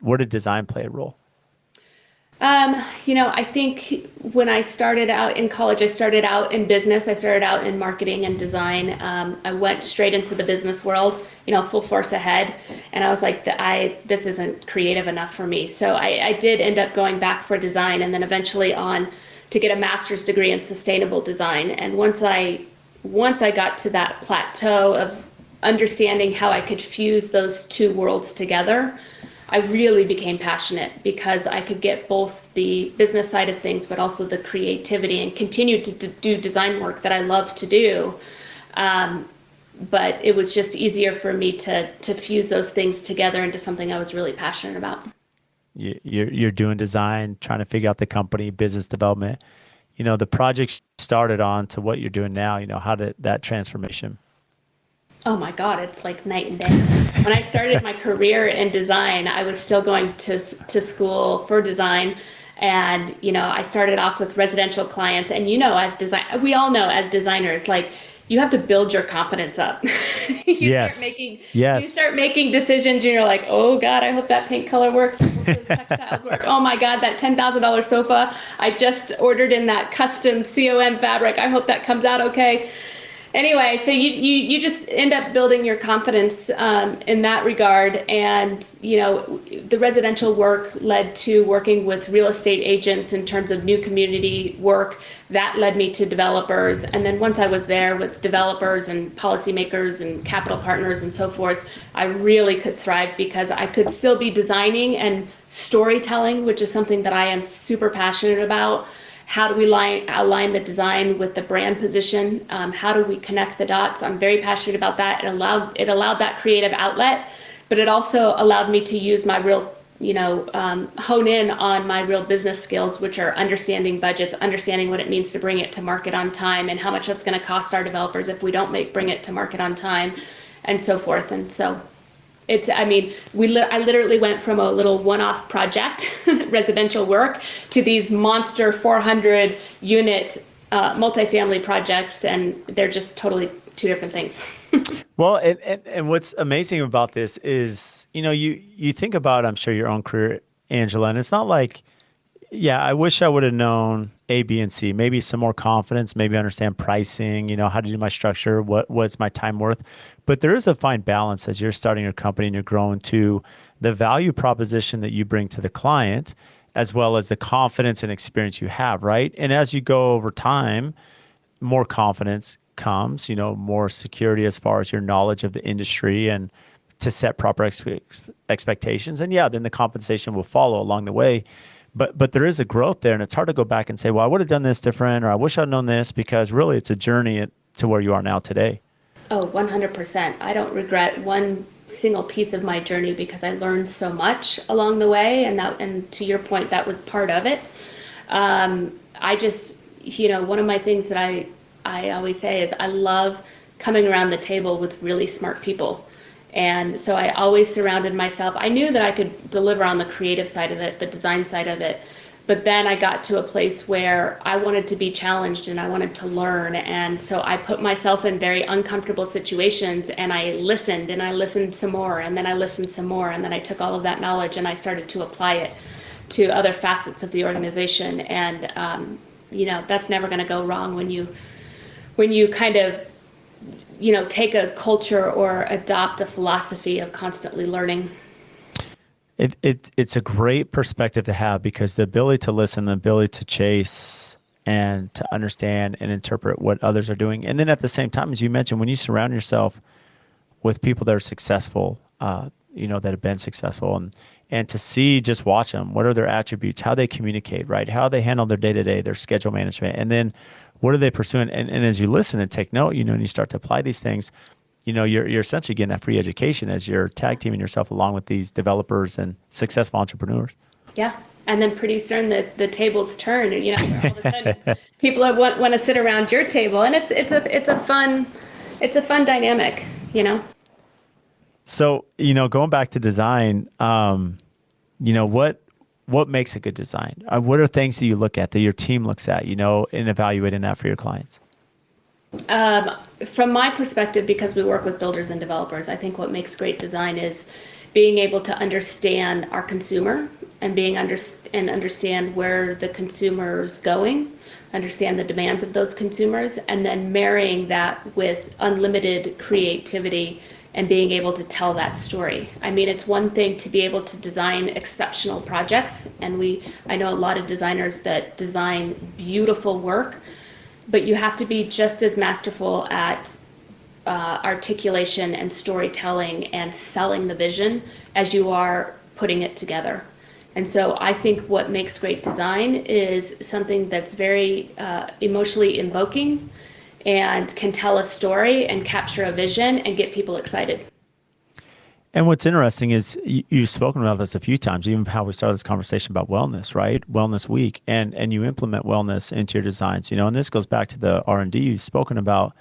where did design play a role? I think when I started out in college, I started out in business. I started out in marketing and design. I went straight into the business world, full force ahead. And I was like, this isn't creative enough for me. So I did end up going back for design, and then eventually on to get a master's degree in sustainable design. And once I got to that plateau of understanding how I could fuse those two worlds together, I really became passionate, because I could get both the business side of things, but also the creativity, and continue to do design work that I love to do. But it was just easier for me to fuse those things together into something I was really passionate about. You're doing design, trying to figure out the company, business development, the project you started on to what you're doing now, how did that transformation? Oh my God, it's like night and day. When I started my career in design, I was still going to school for design. And, I started off with residential clients. And, we all know as designers, like, you have to build your confidence up. Yes. You start making decisions, and you're like, oh God, I hope that paint color works. I hope those textiles work. Oh my God, that $10,000 sofa I just ordered in that custom COM fabric, I hope that comes out okay. Anyway, so you just end up building your confidence in that regard. And, the residential work led to working with real estate agents in terms of new community work. That led me to developers. And then once I was there with developers and policymakers and capital partners and so forth, I really could thrive, because I could still be designing and storytelling, which is something that I am super passionate about. How do we align the design with the brand position? How do we connect the dots? I'm very passionate about that. It allowed that creative outlet, but it also allowed me to use my real, hone in on my real business skills, which are understanding budgets, understanding what it means to bring it to market on time, and how much that's going to cost our developers if we don't bring it to market on time, and so forth. And so I literally went from a little one-off project, residential work, to these monster 400 unit multifamily projects, and they're just totally two different things. Well, and what's amazing about this is, you think about, I'm sure, your own career, Angela, and it's not like, yeah, I wish I would have known A, B, and C, maybe some more confidence, maybe understand pricing, how to do my structure, what's my time worth. But there is a fine balance as you're starting your company and you're growing, to the value proposition that you bring to the client, as well as the confidence and experience you have, right? And as you go over time, more confidence comes, more security as far as your knowledge of the industry, and to set proper expectations. And yeah, then the compensation will follow along the way. But there is a growth there, and it's hard to go back and say, well, I would have done this different, or I wish I'd known this, because really it's a journey to where you are now today. Oh, 100%. I don't regret one single piece of my journey, because I learned so much along the way. And to your point, that was part of it. I just, one of my things that I always say is I love coming around the table with really smart people. And so I always surrounded myself. I knew that I could deliver on the creative side of it, the design side of it. But then I got to a place where I wanted to be challenged and I wanted to learn. And so I put myself in very uncomfortable situations, and I listened some more, and then I listened some more. And then I took all of that knowledge and I started to apply it to other facets of the organization. And, that's never going to go wrong when you kind of, take a culture or adopt a philosophy of constantly learning. It's a great perspective to have, because the ability to listen, the ability to chase, and to understand and interpret what others are doing. And then at the same time, as you mentioned, when you surround yourself with people that are successful, that have been successful, and to see, just watch them. What are their attributes? How they communicate, right? How they handle their day to day, their schedule management, and then what are they pursuing? And as you listen and take note, and you start to apply these things, you're essentially getting that free education as you're tag teaming yourself along with these developers and successful entrepreneurs. Yeah. And then pretty soon the tables turn, and all of a sudden people want to sit around your table, and it's a fun dynamic. So going back to design, what makes a good design? What are things that you look at, that your team looks at, in evaluating that for your clients? From my perspective, because we work with builders and developers, I think what makes great design is being able to understand our consumer and understand where the consumer's going, understand the demands of those consumers, and then marrying that with unlimited creativity and being able to tell that story. I mean, it's one thing to be able to design exceptional projects, and I know a lot of designers that design beautiful work, but you have to be just as masterful at articulation and storytelling and selling the vision as you are putting it together. And so I think what makes great design is something that's very emotionally invoking and can tell a story and capture a vision and get people excited. And what's interesting is you've spoken about this a few times, even how we started this conversation about wellness, right? Wellness week, and you implement wellness into your designs, and this goes back to the R&D you've spoken about,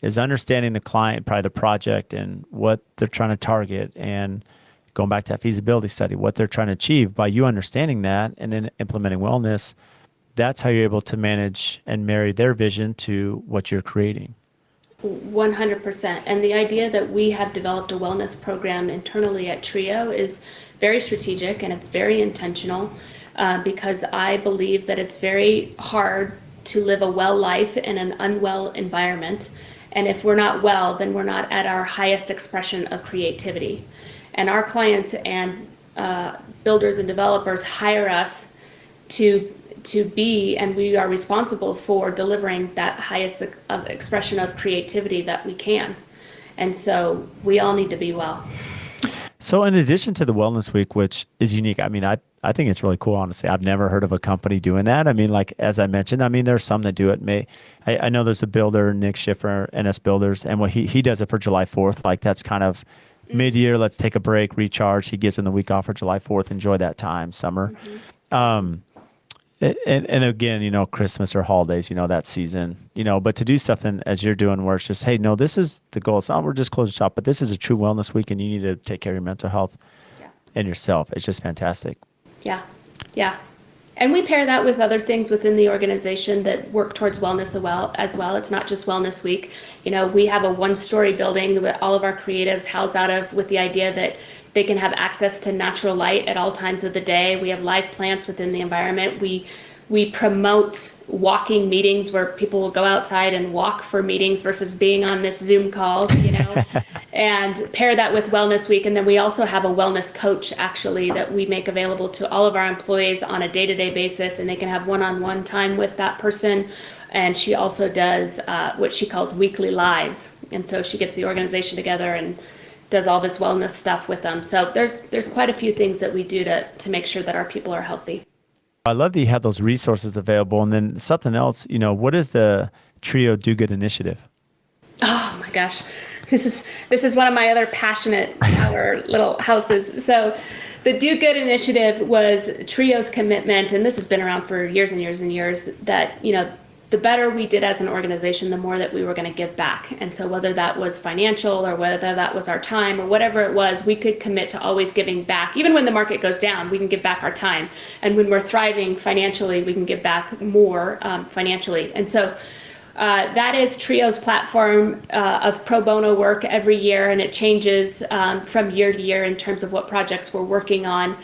is understanding the client, probably the project, and what they're trying to target, and going back to that feasibility study, what they're trying to achieve. By you understanding that and then implementing wellness, that's how you're able to manage and marry their vision to what you're creating. 100%. And the idea that we have developed a wellness program internally at Trio is very strategic, and it's very intentional, because I believe that it's very hard to live a well life in an unwell environment. And if we're not well, then we're not at our highest expression of creativity. And our clients and builders and developers hire us to be, and we are responsible for delivering that highest expression of creativity that we can. And so we all need to be well. So in addition to the Wellness Week, which is unique, I mean, I think it's really cool, honestly. I've never heard of a company doing that. I mean, like, as I mentioned, there's some that do it. I know there's a builder, Nick Schiffer, NS Builders, and what he does it for July 4th. Like, that's kind of mid-year, let's take a break, recharge. He gives them the week off for July 4th. Enjoy that time, summer. And again, Christmas or holidays, that season, but to do something as you're doing where it's just, hey, no, this is the goal. It's not we're just closing shop, but this is a true wellness week, and you need to take care of your mental health and yourself. It's just fantastic. Yeah. Yeah. And we pair that with other things within the organization that work towards wellness as well. It's not just Wellness Week. We have a one-story building that all of our creatives house out of, with the idea that they can have access to natural light at all times of the day. We have live plants within the environment. We promote walking meetings where people will go outside and walk for meetings versus being on this Zoom call, and pair that with Wellness Week. And then we also have a wellness coach, actually, that we make available to all of our employees on a day-to-day basis, and they can have one-on-one time with that person. And she also does what she calls weekly lives. And so she gets the organization together and does all this wellness stuff with them. So there's quite a few things that we do to make sure that our people are healthy. I love that you have those resources available. And then something else, what is the Trio Do Good initiative? Oh my gosh. This is one of my other passionate our little houses. So the Do Good initiative was Trio's commitment, and this has been around for years and years and years, that, the better we did as an organization, the more that we were going to give back. And so whether that was financial or whether that was our time or whatever it was, we could commit to always giving back. Even when the market goes down, we can give back our time. And when we're thriving financially, we can give back more financially. And so that is Trio's platform of pro bono work every year, and it changes from year to year in terms of what projects we're working on.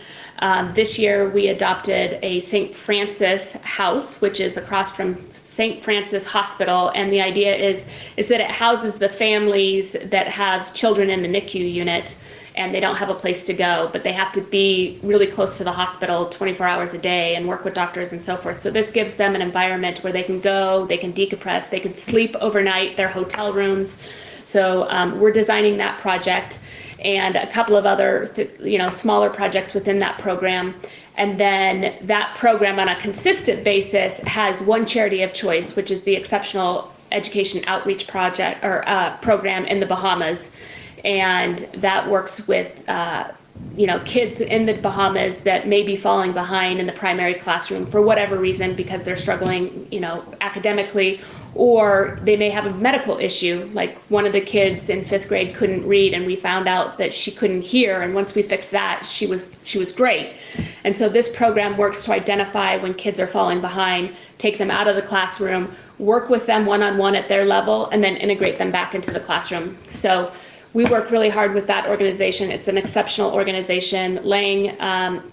This year we adopted a St. Francis house, which is across from St. Francis Hospital, and the idea is that it houses the families that have children in the NICU unit, and they don't have a place to go, but they have to be really close to the hospital 24 hours a day and work with doctors and so forth. So this gives them an environment where they can go, they can decompress, they can sleep overnight, their hotel rooms. So we're designing that project and a couple of other, smaller projects within that program. And then that program on a consistent basis has one charity of choice, which is the Exceptional Education Outreach Project or program in the Bahamas. And that works with, kids in the Bahamas that may be falling behind in the primary classroom for whatever reason, because they're struggling, academically, or they may have a medical issue. Like one of the kids in 5th grade couldn't read, and we found out that she couldn't hear. And once we fixed that, she was great. And so this program works to identify when kids are falling behind, take them out of the classroom, work with them one-on-one at their level, and then integrate them back into the classroom. So we work really hard with that organization. It's an exceptional organization. Lang,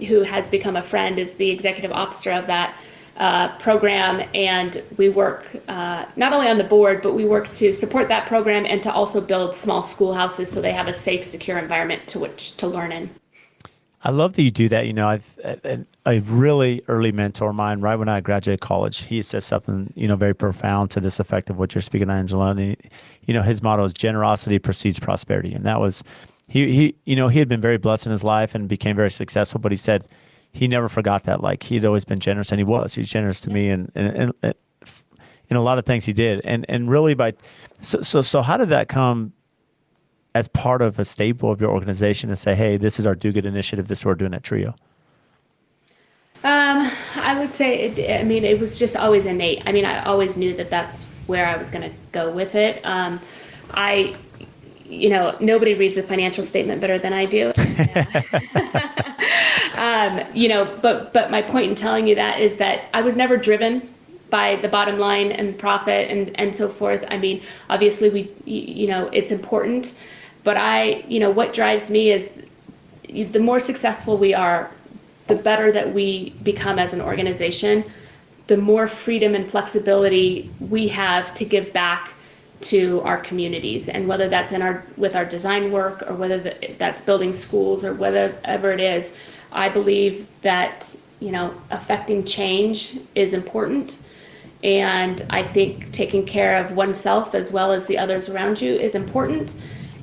who has become a friend, is the executive officer of that program, and we work not only on the board, but we work to support that program and to also build small schoolhouses so they have a safe, secure environment to which to learn in. I love that you do that. A really early mentor of mine, right when I graduated college, he said something, very profound to this effect of what you're speaking on, Angela. And his motto is generosity precedes prosperity. And that was, he had been very blessed in his life and became very successful, but he said he never forgot that. Like, he'd always been generous, and he was generous to me and in a lot of things he did. And really so how did that come as part of a staple of your organization to say, hey, this is our Do Good initiative, this is what we're doing at Trio? I would say, it was just always innate. I always knew that that's where I was going to go with it. Nobody reads a financial statement better than I do. But my point in telling you that is that I was never driven by the bottom line and profit and so forth. Obviously it's important, but what drives me is the more successful we are, the better that we become as an organization, the more freedom and flexibility we have to give back to our communities. And whether that's with our design work, or whether that's building schools, or whatever it is, I believe that, affecting change is important. And I think taking care of oneself as well as the others around you is important.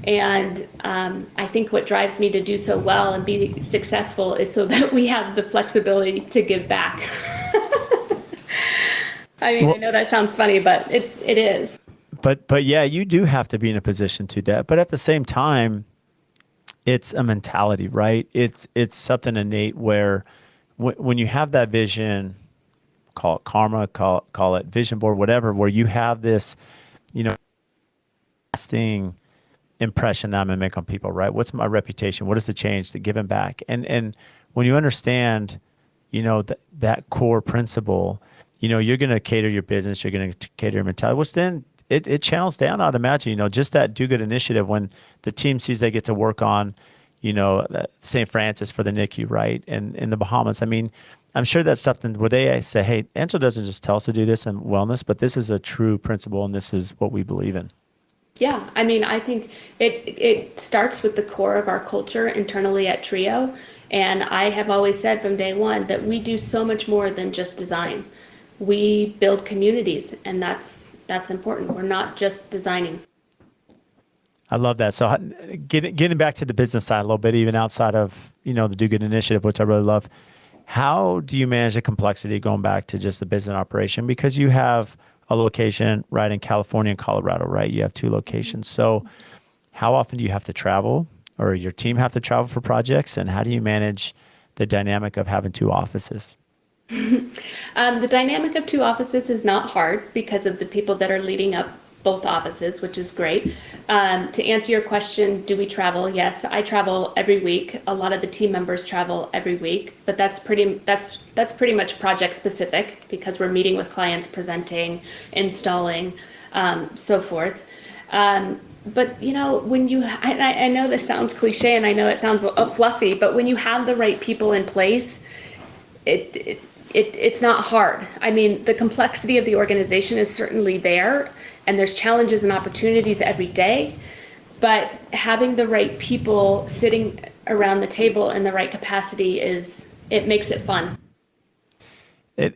And I think what drives me to do so well and be successful is so that we have the flexibility to give back. I know that sounds funny, but it is. But yeah, you do have to be in a position to that. But at the same time, it's a mentality, right? It's something innate where when you have that vision, call it karma, call it vision board, whatever, where you have this, lasting impression that I'm gonna make on people, right? What's my reputation? What is the change? The giving back, and when you understand, that core principle, you're gonna cater your business, you're gonna cater your mentality, which then it channels down. I'd imagine, just that Do Good initiative when the team sees they get to work on, St. Francis for the NICU, right, and in the Bahamas. I'm sure that's something where they say, hey, Angela doesn't just tell us to do this in wellness, but this is a true principle, and this is what we believe in. Yeah, I think it starts with the core of our culture internally at Trio. And I have always said from day one that we do so much more than just design. We build communities, and that's important. We're not just designing. I love that. So getting back to the business side a little bit, even outside of, the Do Good initiative, which I really love, how do you manage the complexity going back to just the business operation? Because you have a location right in California and Colorado, right? You have 2 locations. So how often do you have to travel, or your team have to travel for projects? And how do you manage the dynamic of having 2 offices? The dynamic of 2 offices is not hard because of the people that are leading up both offices, which is great. To answer your question, do we travel? Yes, I travel every week. A lot of the team members travel every week, but that's pretty much project specific because we're meeting with clients, presenting, installing, so forth. But when I know this sounds cliche and I know it sounds fluffy, but when you have the right people in place, it's not hard. The complexity of the organization is certainly there, and there's challenges and opportunities every day, but having the right people sitting around the table in the right capacity it makes it fun.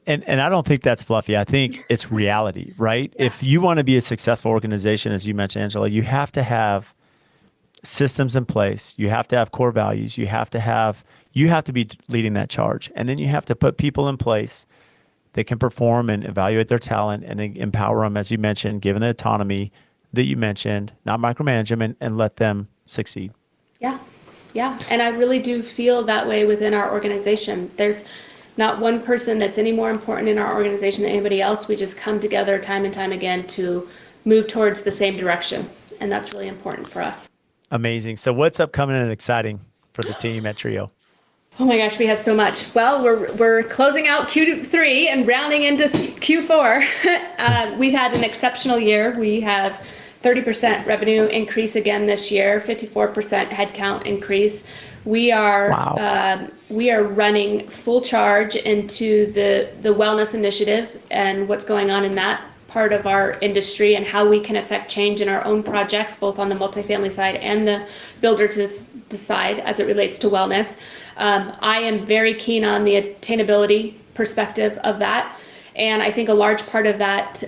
And I don't think that's fluffy. I think it's reality, right? Yeah. If you want to be a successful organization, as you mentioned, Angela, you have to have systems in place. You have to have core values. You have to be leading that charge. And then you have to put people in place that can perform and evaluate their talent and then empower them, as you mentioned, given the autonomy that you mentioned, not micromanage them and let them succeed. Yeah. Yeah. And I really do feel that way within our organization. There's not one person that's any more important in our organization than anybody else. We just come together time and time again to move towards the same direction. And that's really important for us. Amazing. So what's upcoming and exciting for the team at Trio? Oh my gosh, we have so much. Well, we're closing out Q3 and rounding into Q4. We've had an exceptional year. We have 30% revenue increase again this year, 54% headcount increase. We are running full charge into the wellness initiative and what's going on in that part of our industry and how we can affect change in our own projects, both on the multifamily side and the builder to side as it relates to wellness. I am very keen on the attainability perspective of that. And I think a large part of that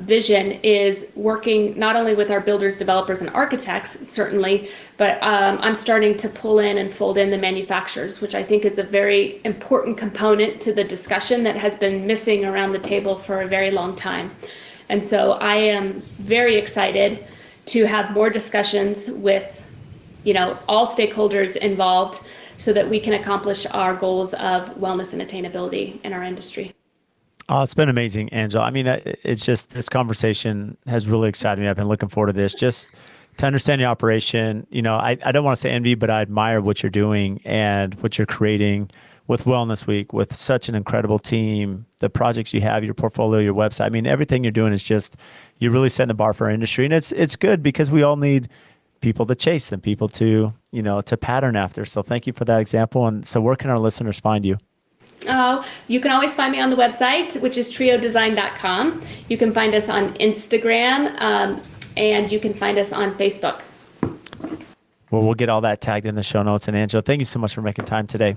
vision is working not only with our builders, developers, and architects, certainly, but I'm starting to pull in and fold in the manufacturers, which I think is a very important component to the discussion that has been missing around the table for a very long time. And so I am very excited to have more discussions with, all stakeholders involved so that we can accomplish our goals of wellness and attainability in our industry. Oh, it's been amazing, Angela. I mean, it's just, this conversation has really excited me. I've been looking forward to this, just to understand the operation. I don't want to say envy, but I admire what you're doing and what you're creating with Wellness Week, with such an incredible team, the projects you have, your portfolio, your website. I mean, everything you're doing is just, you're really setting the bar for our industry. And it's good because we all need people to chase and people to, to pattern after. So thank you for that example. And so where can our listeners find you? Oh, you can always find me on the website, which is triodesign.com. You can find us on Instagram, and you can find us on Facebook. Well, we'll get all that tagged in the show notes. And Angela, thank you so much for making time today.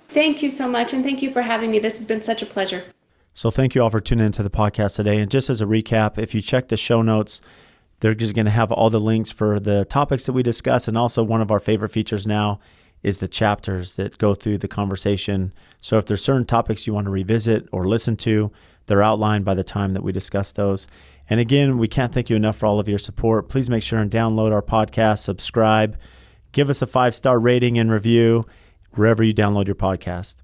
Thank you so much, and thank you for having me. This has been such a pleasure. So thank you all for tuning into the podcast today. And just as a recap, if you check the show notes, they're just going to have all the links for the topics that we discuss. And also one of our favorite features now is the chapters that go through the conversation. So if there's certain topics you want to revisit or listen to, they're outlined by the time that we discuss those. And again, we can't thank you enough for all of your support. Please make sure and download our podcast, subscribe, give us a 5-star rating and review wherever you download your podcast.